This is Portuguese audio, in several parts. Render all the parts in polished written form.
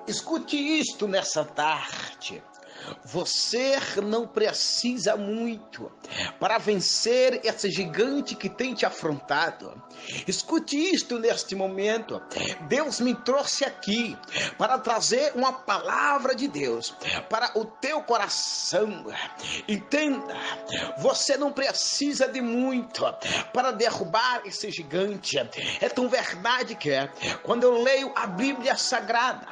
Escute isto nessa tarde. Você não precisa muito para vencer esse gigante que tem te afrontado. Escute isto neste momento. Deus me trouxe aqui para trazer uma palavra de Deus para o teu coração. Entenda, você não precisa de muito para derrubar esse gigante. É tão verdade que quando eu leio a Bíblia Sagrada,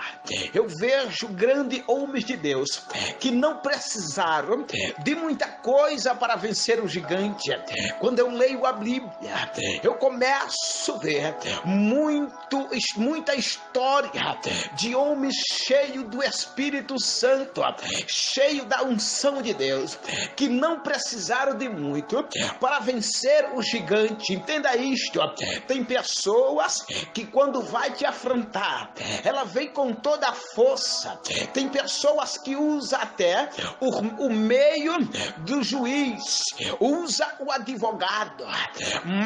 eu vejo grandes homens de Deus que não precisaram de muita coisa para vencer o gigante. Quando eu leio a Bíblia, eu começo a ver muita história de homens cheios do Espírito Santo, cheios da unção de Deus, que não precisaram de muito para vencer o gigante. Entenda isto. Tem pessoas que quando vai te afrontar, ela vem com toda a força. Tem pessoas que usam até o meio do juiz, usa o advogado,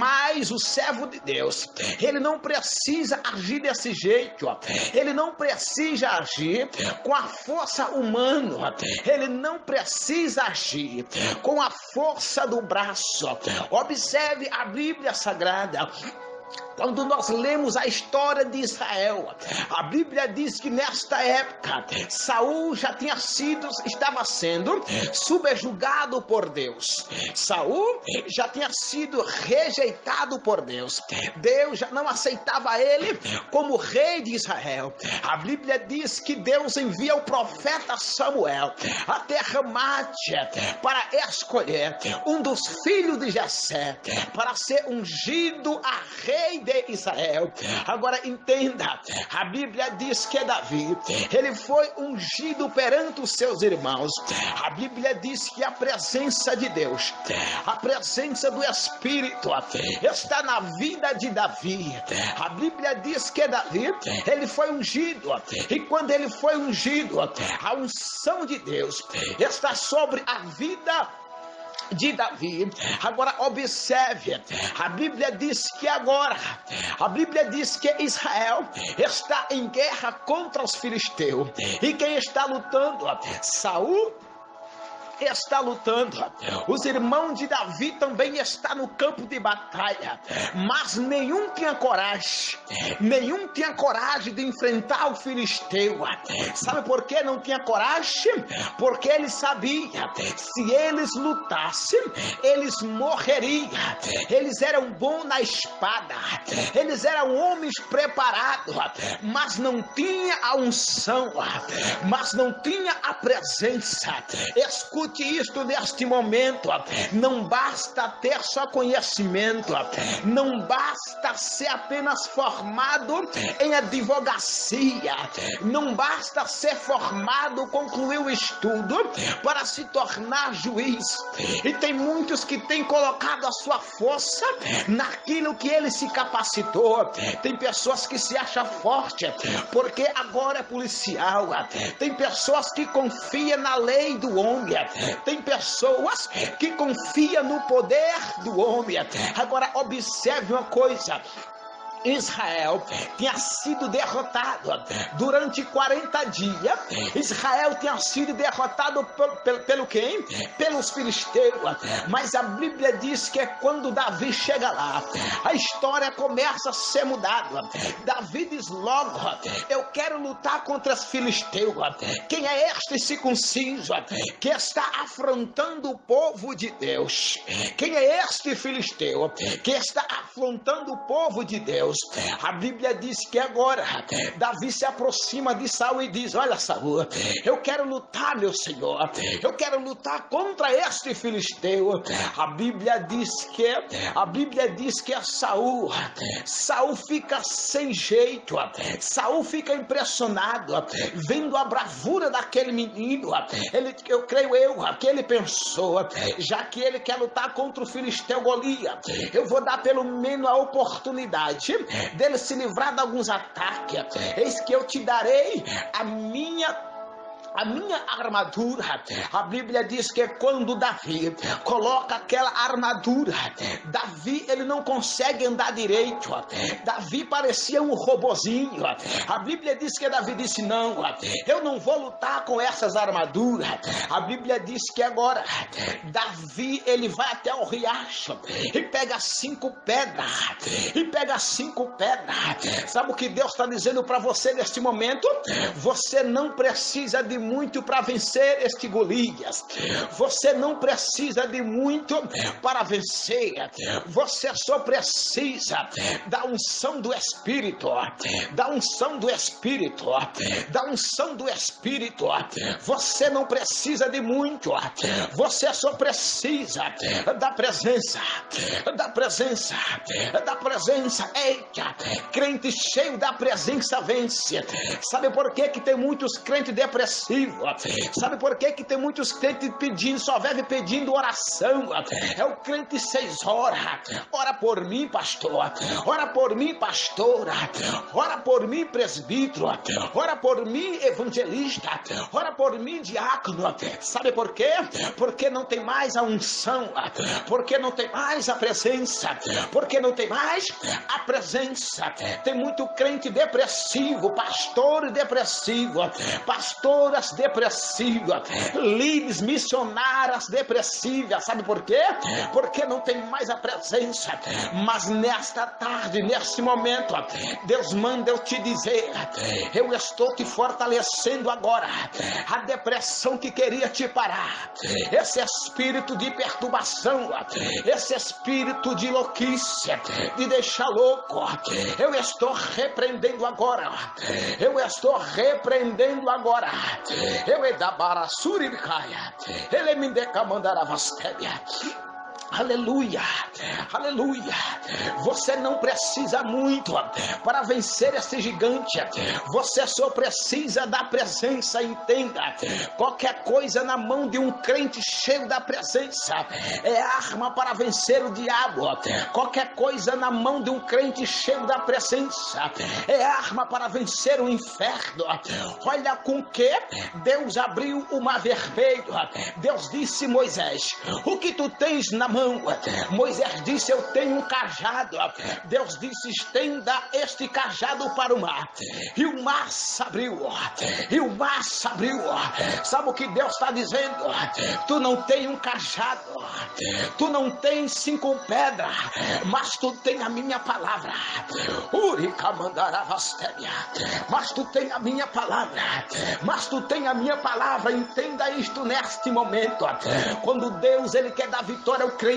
mas o servo de Deus, ele não precisa agir desse jeito, ele não precisa agir com a força humana, ele não precisa agir com a força do braço. Observe a Bíblia Sagrada. Quando nós lemos a história de Israel, a Bíblia diz que nesta época Saul já estava sendo subjugado por Deus. Saul já tinha sido rejeitado por Deus. Deus já não aceitava ele como rei de Israel. A Bíblia diz que Deus envia o profeta Samuel até Ramate para escolher um dos filhos de Jessé para ser ungido a rei de Israel. Agora entenda, a Bíblia diz que Davi, ele foi ungido perante os seus irmãos. A Bíblia diz que a presença de Deus, a presença do Espírito está na vida de Davi. A Bíblia diz que Davi, ele foi ungido, e quando ele foi ungido, a unção de Deus está sobre a vida de Davi. Agora observe, a Bíblia diz que Israel está em guerra contra os filisteus. E quem está lutando? Saul está lutando. Os irmãos de Davi também estão no campo de batalha, mas nenhum tinha coragem de enfrentar o filisteu. Sabe por que não tinha coragem? Porque ele sabia, se eles lutassem, eles morreriam. Eles eram bons na espada, eles eram homens preparados, mas não tinha a unção, mas não tinha a presença. Escute isto neste momento. Não basta ter só conhecimento, não basta ser apenas formado em advocacia, não basta ser formado, concluir o estudo para se tornar juiz. E tem muitos que têm colocado a sua força naquilo que ele se capacitou. Tem pessoas que se acham forte porque agora é policial. Tem pessoas que confiam na lei do homem. Tem pessoas que confiam no poder do homem. Agora observe uma coisa. Israel tinha sido derrotado durante 40 dias. Israel tinha sido derrotado pelo quem? Pelos filisteus. Mas a Bíblia diz que quando Davi chega lá, a história começa a ser mudada. Davi diz logo: eu quero lutar contra os filisteus. Quem é este circunciso que está afrontando o povo de Deus? Quem é este filisteu que está afrontando o povo de Deus? A Bíblia diz que agora Davi se aproxima de Saul e diz: olha, Saul, eu quero lutar, meu senhor, eu quero lutar contra este filisteu. A Bíblia diz que Saul fica sem jeito. Saul fica impressionado vendo a bravura daquele menino. Eu creio que ele pensou: já que ele quer lutar contra o filisteu Golias, eu vou dar pelo menos a oportunidade dele se livrar de alguns ataques. Eis que eu te darei a minha A minha armadura, a Bíblia diz que quando Davi coloca aquela armadura, Davi ele não consegue andar direito. Davi parecia um robozinho. A Bíblia diz que Davi disse: não, eu não vou lutar com essas armaduras. A Bíblia diz que agora Davi ele vai até o riacho e pega 5 pedras. Sabe o que Deus está dizendo para você neste momento? Você não precisa de muito para vencer este Golias. Você não precisa de muito para vencer. Você só precisa da unção do Espírito. Da unção do Espírito. Da unção do Espírito. Você não precisa de muito. Você só precisa da presença. Da presença. Da presença. Eita, crente cheio da presença vence. Sabe por que tem muitos crentes depressivos? Sabe por que tem muitos crentes pedindo, só vive pedindo oração? É o crente 6 horas. Ora por mim, pastor. Ora por mim, pastora. Ora por mim, presbítero. Ora por mim, evangelista. Ora por mim, diácono. Sabe por quê? Porque não tem mais a unção. Porque não tem mais a presença. Porque não tem mais a presença. Tem muito crente depressivo, pastor depressivo, pastoras depressivas, líderes, missionárias depressivas. Sabe por quê? Porque não tem mais a presença. Mas nesta tarde, neste momento, Deus manda eu te dizer: eu estou te fortalecendo agora. A depressão que queria te parar, esse espírito de perturbação, esse espírito de louquice, de deixar louco, eu estou repreendendo agora. Eu estou repreendendo agora. Eu é da Barassuricaia. Ele me decamandara vastéria. Aleluia, aleluia. Você não precisa muito para vencer esse gigante. Você só precisa da presença, entenda. Qualquer coisa na mão de um crente cheio da presença é arma para vencer o diabo. Qualquer coisa na mão de um crente cheio da presença é arma para vencer o inferno. Olha com que Deus abriu o mar vermelho. Deus disse: Moisés, o que tu tens na mão? Moisés disse: eu tenho um cajado. Deus disse: estenda este cajado para o mar. E o mar se abriu. E o mar se abriu. Sabe o que Deus está dizendo? Tu não tem um cajado, tu não tem 5 pedras, mas tu tem a minha palavra. Mas tu tem a minha palavra. Mas tu tem a minha palavra. Entenda isto neste momento. Quando Deus ele quer dar vitória ao crente,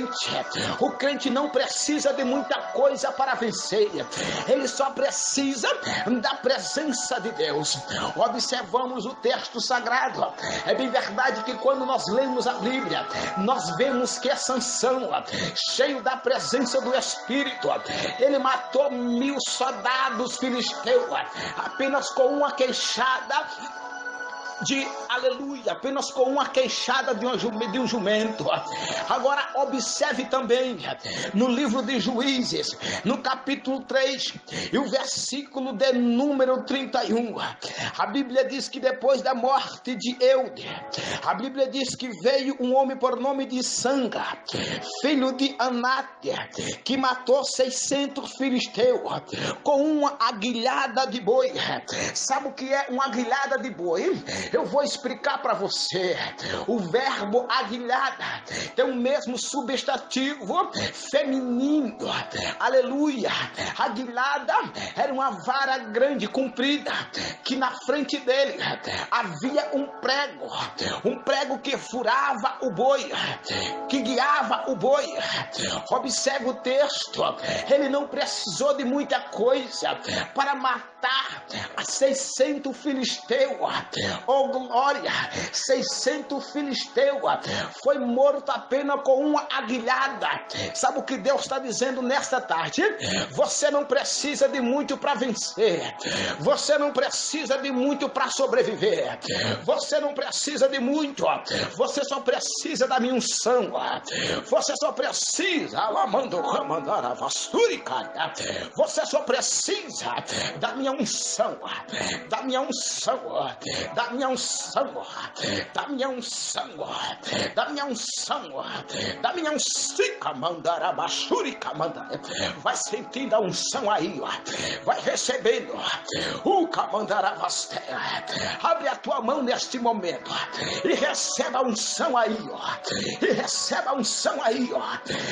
o crente não precisa de muita coisa para vencer. Ele só precisa da presença de Deus. Observamos o texto sagrado. É bem verdade que quando nós lemos a Bíblia, nós vemos que Sansão, cheio da presença do Espírito, ele matou 1000 soldados filisteus apenas com uma queixada apenas com uma queixada de um jumento. Agora observe também no livro de Juízes, no capítulo 3 e o versículo de número 31, a Bíblia diz que depois da morte de Eude, a Bíblia diz que veio um homem por nome de Sanga, filho de Anate, que matou 600 filisteus com uma aguilhada de boi. Sabe o que é uma aguilhada de boi? Eu vou explicar para você. O verbo aguilhada tem o mesmo substantivo feminino. Aleluia. Aguilada era uma vara grande, comprida, que na frente dele havia um prego que furava o boi, que guiava o boi. Observe o texto. Ele não precisou de muita coisa para matar a 600 filisteus. Oh glória, 600 filisteus foi morto apenas com uma aguilhada. Sabe o que Deus está dizendo nesta tarde? Você não precisa de muito para vencer. Você não precisa de muito para sobreviver. Você não precisa de muito. Você só precisa da minha unção. Você só precisa você só precisa da minha unção, da minha unção, da minha minha unção, da minha unção, da minha unção, da minha unção, mandarabachurica, vai sentindo a unção aí, vai recebendo o camandarabasté. Abre a tua mão neste momento e receba a unção aí, e receba a unção aí,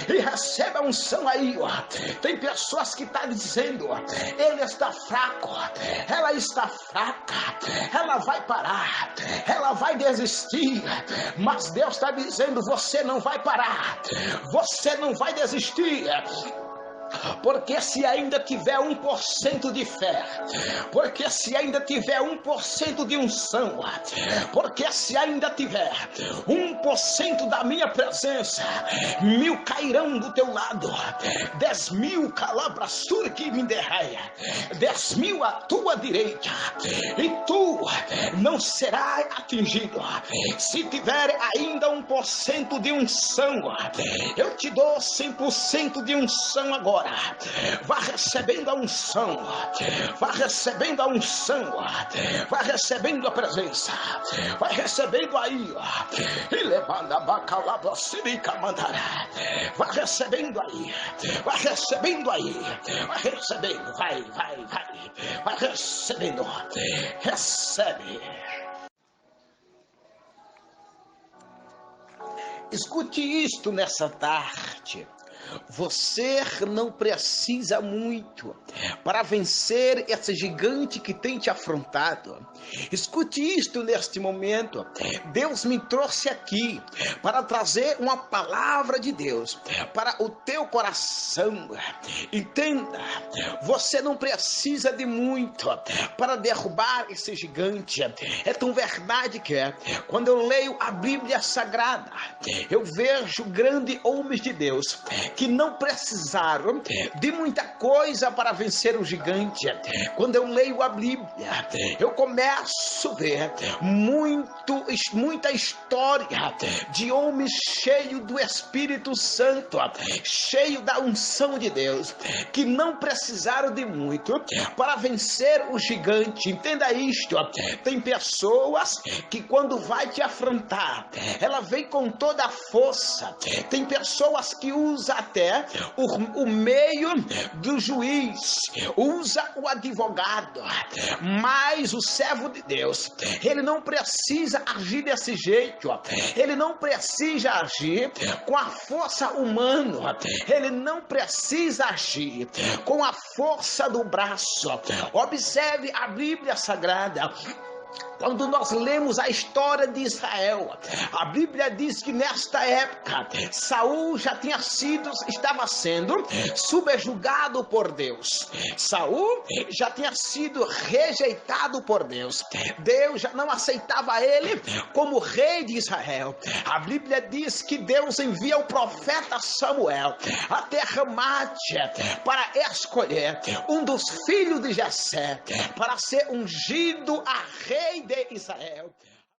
e receba a unção aí. Tem pessoas que estão dizendo, ele está fraco, ela está fraca, ela vai parar, ela vai desistir, mas Deus está dizendo, você não vai parar, você não vai desistir. Porque se ainda tiver 1% de fé, porque se ainda tiver 1% de unção, porque se ainda tiver 1% da minha presença, 1000 cairão do teu lado, 10.000 calabras que me derraia, 10.000 à tua direita, e tu não serás atingido. Se tiver ainda 1% de unção, eu te dou 100% de unção agora. Vá recebendo a unção, vá recebendo a unção, vá recebendo a presença, vai recebendo aí, e levando a bacalabra sirica mandará, vai recebendo aí, vai recebendo aí, vai recebendo, vai recebendo, recebe. Escute isto nessa tarde. Você não precisa muito para vencer esse gigante que tem te afrontado. Escute isto neste momento. Deus me trouxe aqui para trazer uma palavra de Deus para o teu coração. Entenda, você não precisa de muito para derrubar esse gigante. É tão verdade que quando eu leio a Bíblia Sagrada, eu vejo grandes homens de Deus que não precisaram de muita coisa para vencer o gigante. Quando eu leio a Bíblia, eu começo a ver muita história de homens cheios do Espírito Santo, cheios da unção de Deus, que não precisaram de muito para vencer o gigante. Entenda isto, tem pessoas que quando vai te afrontar, ela vem com toda a força. Tem pessoas que usam até o meio do juiz, usa o advogado, mas o servo de Deus, ele não precisa agir desse jeito, ele não precisa agir com a força humana, ele não precisa agir com a força do braço. Observe a Bíblia Sagrada. Quando nós lemos a história de Israel, a Bíblia diz que nesta época Saul já estava sendo subjugado por Deus. Saul já tinha sido rejeitado por Deus. Deus já não aceitava ele como rei de Israel. A Bíblia diz que Deus envia o profeta Samuel até Ramate para escolher um dos filhos de Jessé para ser ungido a rei de Israel.